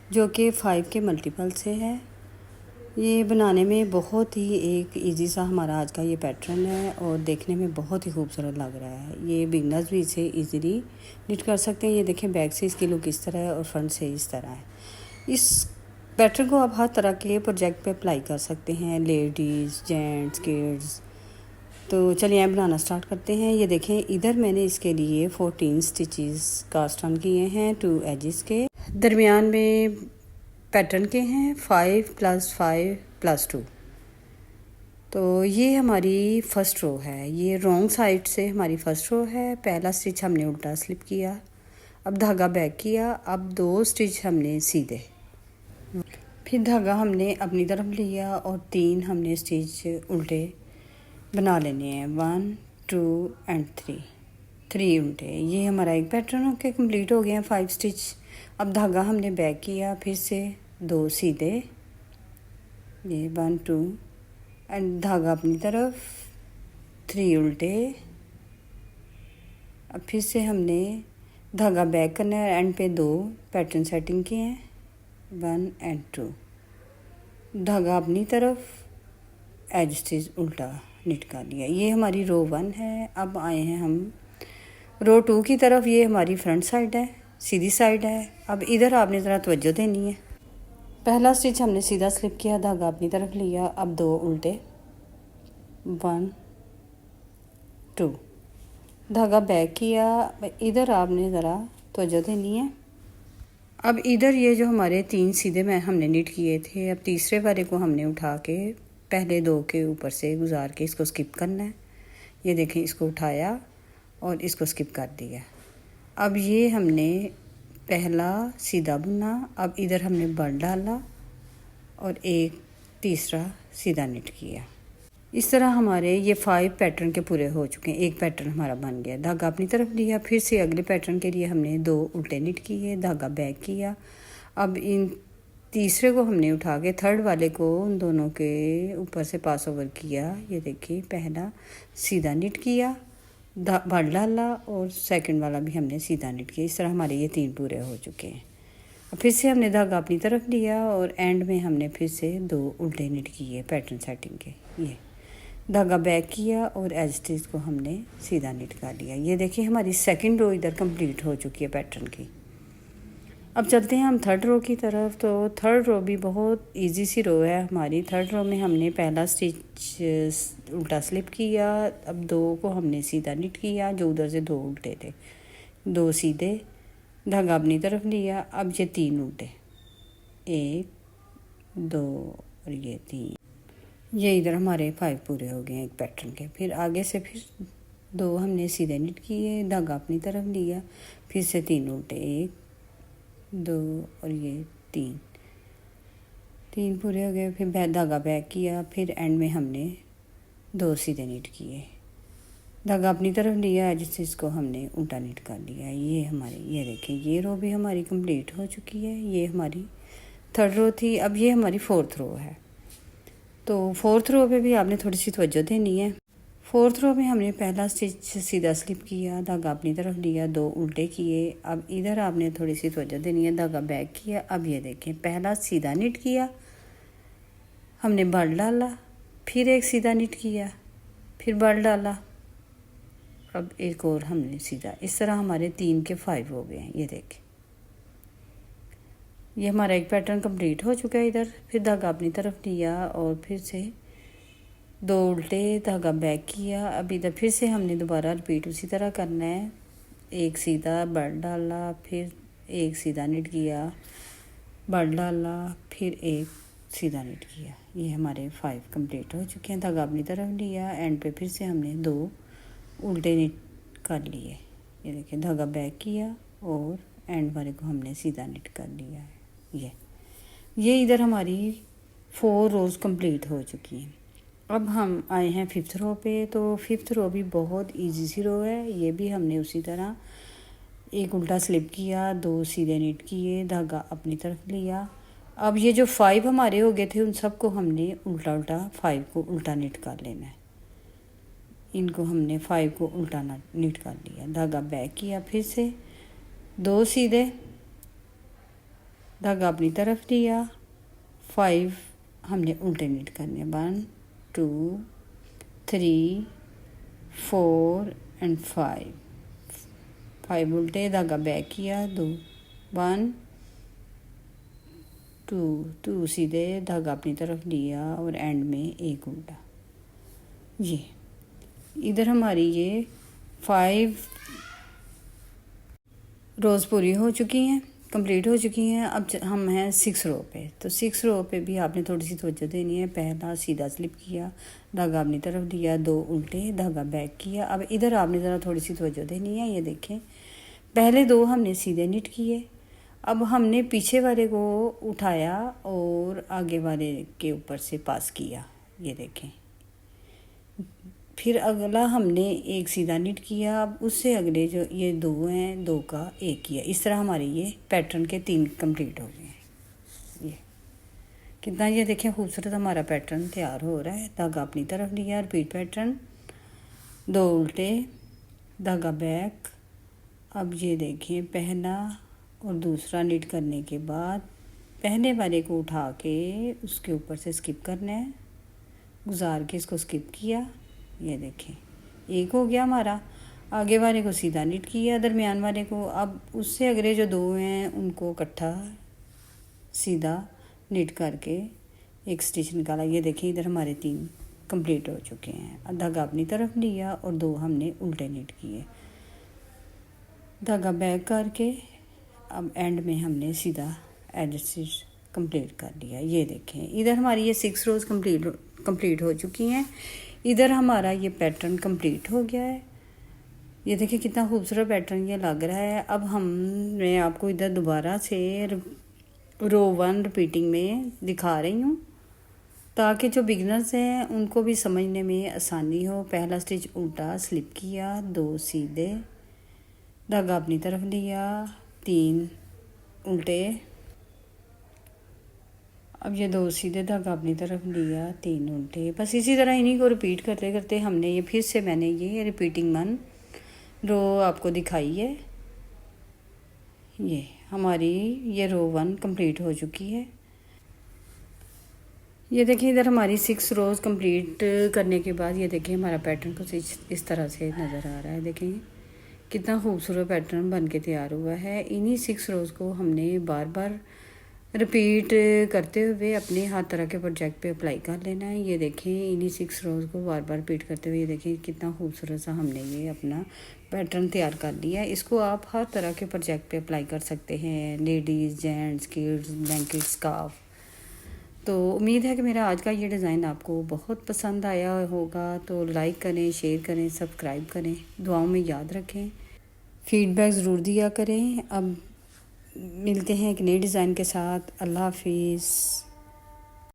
जो कि 5 के मल्टीपल से है। ये बनाने में बहुत ही एक इजी सा हमारा आज का ये पैटर्न है और देखने में बहुत ही खूबसूरत लग रहा है। ये बिगनर्स भी इसे इजीली निट कर सकते हैं। ये देखें, बैक से इसकी लुक इस तरह है और फ्रंट से इस तरह है। इस पैटर्न को आप हर तरह के प्रोजेक्ट पे अप्लाई कर सकते हैं, लेडीज़, जेंट्स, किड्स। तो चलिए आप बनाना स्टार्ट करते हैं। ये देखें, इधर मैंने इसके लिए 14 स्टिचेस कास्ट ऑन किए हैं 2 एजेस के। दरमियान में पैटर्न के हैं 5 + 5 + 2। तो ये हमारी फ़र्स्ट रो है। ये रॉन्ग साइड से हमारी फ़र्स्ट रो है। पहला स्टिच हमने उल्टा स्लिप किया, अब धागा बैक किया, अब 2 स्टिच हमने सीधे, फिर धागा हमने अपनी तरफ लिया और 3 हमने स्टिच उल्टे बना लेने हैं। 1 2 एंड 3 उल्टे। ये हमारा एक पैटर्न होके कंप्लीट हो गया है 5 स्टिच। अब धागा हमने बैक किया, फिर से 2 सीधे, ये 1 2 एंड धागा अपनी तरफ, 3 उल्टे। अब फिर से हमने धागा बैक करना है, एंड पे 2 पैटर्न सेटिंग किए हैं, 1 एंड 2। धागा अपनी तरफ, एज स्टिच उल्टा निट कर लिया। ये हमारी रो 1 है। अब आए हैं हम रो 2 की तरफ। ये हमारी फ्रंट साइड है, सीधी साइड है। अब इधर आपने ज़रा तवज्जो देनी है। पहला स्टिच हमने सीधा स्लिप किया, धागा अपनी तरफ लिया, अब 2 उल्टे, 1 2, धागा बैक किया। इधर आपने ज़रा तवज्जो देनी है। अब इधर ये जो हमारे 3 सीधे में हमने निट किए थे, अब तीसरे वाले को हमने उठा के पहले 2 के ऊपर से गुजार के इसको स्किप करना है। ये देखें, इसको उठाया और इसको स्किप कर दिया। अब ये हमने पहला सीधा बुना, अब इधर हमने बड़ डाला और एक तीसरा सीधा निट किया। इस तरह हमारे ये 5 पैटर्न के पूरे हो चुके हैं। एक पैटर्न हमारा बन गया। धागा अपनी तरफ लिया, फिर से अगले पैटर्न के लिए हमने 2 उल्टे निट किए, धागा बैक किया। अब इन तीसरे को हमने उठा के थर्ड वाले को उन दोनों के ऊपर से पास ओवर किया। ये देखिए, पहला सीधा निट किया, बड़ डाला और सेकंड वाला भी हमने सीधा निट किया। इस तरह हमारे ये 3 पूरे हो चुके हैं। अब फिर से हमने धागा अपनी तरफ लिया और एंड में हमने फिर से 2 उल्टे निट किए पैटर्न सेटिंग के। ये धागा बैक किया और एज स्टिच को हमने सीधा निट कर लिया। ये देखिए, हमारी सेकंड रो इधर कंप्लीट हो चुकी है पैटर्न की। अब चलते हैं हम थर्ड रो की तरफ। तो थर्ड रो भी बहुत इजी सी रो है हमारी। थर्ड रो में हमने पहला स्टिच उल्टा स्लिप किया, अब 2 को हमने सीधा निट किया, जो उधर से 2 उल्टे थे, 2 सीधे, धागा अपनी तरफ लिया। अब ये 3 उल्टे, 1 2 और ये 3। ये इधर हमारे 5 पूरे हो गए हैं एक पैटर्न के। फिर आगे से फिर 2 हमने सीधे निट किए, धागा अपनी तरफ लिया, फिर से 3 उल्टे, 1 2 और ये 3 पूरे हो गए। फिर धागा बैक किया, फिर एंड में हमने 2 सीधे निट किए, धागा अपनी तरफ लिया, जिसको हमने उल्टा निट कर लिया। ये हमारी, ये देखें, ये रो भी हमारी कंप्लीट हो चुकी है। ये हमारी थर्ड रो थी। अब ये हमारी फोर्थ रो है। तो फोर्थ रो पे भी आपने थोड़ी सी तवज्जो देनी है। फोर्थ रो में हमने पहला स्टिच सीधा स्लिप किया, धागा अपनी तरफ लिया, 2 उल्टे किए। अब इधर आपने थोड़ी सी तवज्जो देनी है, धागा बैक किया। अब ये देखें, पहला सीधा निट किया, हमने बड़ डाला, फिर एक सीधा निट किया, फिर बड़ डाला, अब एक और हमने सीधा। इस तरह हमारे 3 के 5 हो गए हैं। ये देखें, ये हमारा एक पैटर्न कंप्लीट हो चुका है इधर। फिर धागा अपनी तरफ लिया और फिर से 2 उल्टे, धागा बैक किया। अब इधर फिर से हमने दोबारा रिपीट उसी तरह करना है। एक सीधा, बड़ डाला, फिर एक सीधा निट किया, बड़ डाला, फिर एक सीधा निट किया। ये हमारे 5 कंप्लीट हो चुके हैं। धागा अपनी तरफ लिया, एंड पे फिर से हमने 2 उल्टे निट कर लिए। ये देखिए, धागा बैक किया और एंड वाले को हमने सीधा निट कर लिया है। ये इधर हमारी 4 रोज़ कंप्लीट हो चुकी हैं। अब हम आए हैं 5th रो पे। तो 5th रो भी बहुत इजी सी रो है। ये भी हमने उसी तरह एक उल्टा स्लिप किया, 2 सीधे निट किए, धागा अपनी तरफ लिया। अब ये जो 5 हमारे हो गए थे, उन सबको हमने उल्टा उल्टा 5 को उल्टा निट कर लेना है। इनको हमने 5 को उल्टा निट कर लिया, धागा बैक किया, फिर से 2 सीधे, धागा अपनी तरफ लिया, 5 हमने उल्टे नीट करने, 1 2 3 4 एंड 5 उल्टे, धागा बैक किया, 2 1 2 सीधे, धागा अपनी तरफ लिया और एंड में एक उल्टा। ये इधर हमारी ये 5 रोज़ पूरी हो चुकी हैं, कंप्लीट हो चुकी हैं। अब हम हैं 6 रो पे, तो 6 रो पे भी आपने थोड़ी सी तवज्जो देनी है। पहला सीधा स्लिप किया, धागा अपनी तरफ लिया, 2 उल्टे, धागा बैक किया। अब इधर आपने ज़रा थोड़ी सी तवज्जो देनी है। ये देखें, पहले 2 हमने सीधे निट किए, अब हमने पीछे वाले को उठाया और आगे वाले के ऊपर से पास किया। ये देखें, फिर अगला हमने एक सीधा निट किया, अब उससे अगले जो ये 2 हैं, 2 का 1 किया। इस तरह हमारे ये पैटर्न के 3 कंप्लीट हो गए हैं। ये कितना, ये देखें खूबसूरत हमारा पैटर्न तैयार हो रहा है। धागा अपनी तरफ लिया, रिपीट पैटर्न, 2 उल्टे, धागा बैक। अब ये देखें, पहला और दूसरा निट करने के बाद पहले वाले को उठा के उसके ऊपर से स्किप करना है, गुजार के इसको स्किप किया। ये देखें, एक हो गया हमारा। आगे वाले को सीधा निट किया, दरमियान वाले को, अब उससे अगले जो 2 हैं उनको इकट्ठा सीधा निट करके एक स्टिच निकाला। ये देखें, इधर हमारे 3 कंप्लीट हो चुके हैं। धागा अपनी तरफ लिया और 2 हमने उल्टे निट किए, धागा बैक करके अब एंड में हमने सीधा एज स्टिच कंप्लीट कर लिया। ये देखें, इधर हमारी ये 6 रोज़ कंप्लीट हो चुकी हैं। इधर हमारा ये पैटर्न कंप्लीट हो गया है। ये देखिए कितना खूबसूरत पैटर्न ये लग रहा है। अब मैं आपको इधर दोबारा से रो 1 रिपीटिंग में दिखा रही हूँ ताकि जो बिगनर्स हैं उनको भी समझने में आसानी हो। पहला स्टिच उल्टा स्लिप किया, 2 सीधे, धागा अपनी तरफ लिया, 3 उल्टे, अब ये 2 सीधे, धागा अपनी तरफ लिया, 3 उल्टे। बस इसी तरह इन्हीं को रिपीट करते करते हमने ये फिर से मैंने ये रिपीटिंग 1 रो आपको दिखाई है। ये हमारी ये रो 1 कंप्लीट हो चुकी है। ये देखिए, इधर हमारी 6 रोज़ कंप्लीट करने के बाद ये देखिए हमारा पैटर्न कुछ इस तरह से नज़र आ रहा है। देखिए कितना खूबसूरत पैटर्न बन के तैयार हुआ है। इन्हीं 6 रोज़ को हमने बार बार रिपीट करते हुए अपने हर तरह के प्रोजेक्ट पे अप्लाई कर लेना है। ये देखें, इन्हीं 6 रोज़ को बार बार रिपीट करते हुए ये देखें कितना खूबसूरत सा हमने ये अपना पैटर्न तैयार कर लिया है। इसको आप हर तरह के प्रोजेक्ट पे अप्लाई कर सकते हैं, ladies, gents, kids, blanket, scarf. तो उम्मीद है कि मेरा आज का ये डिज़ाइन आपको बहुत पसंद आया होगा। तो लाइक करें, शेयर करें, सब्सक्राइब करें, दुआओं में याद रखें, फीडबैक ज़रूर दिया करें। अब मिलते हैं एक नए डिज़ाइन के साथ। अल्लाह हाफिज़।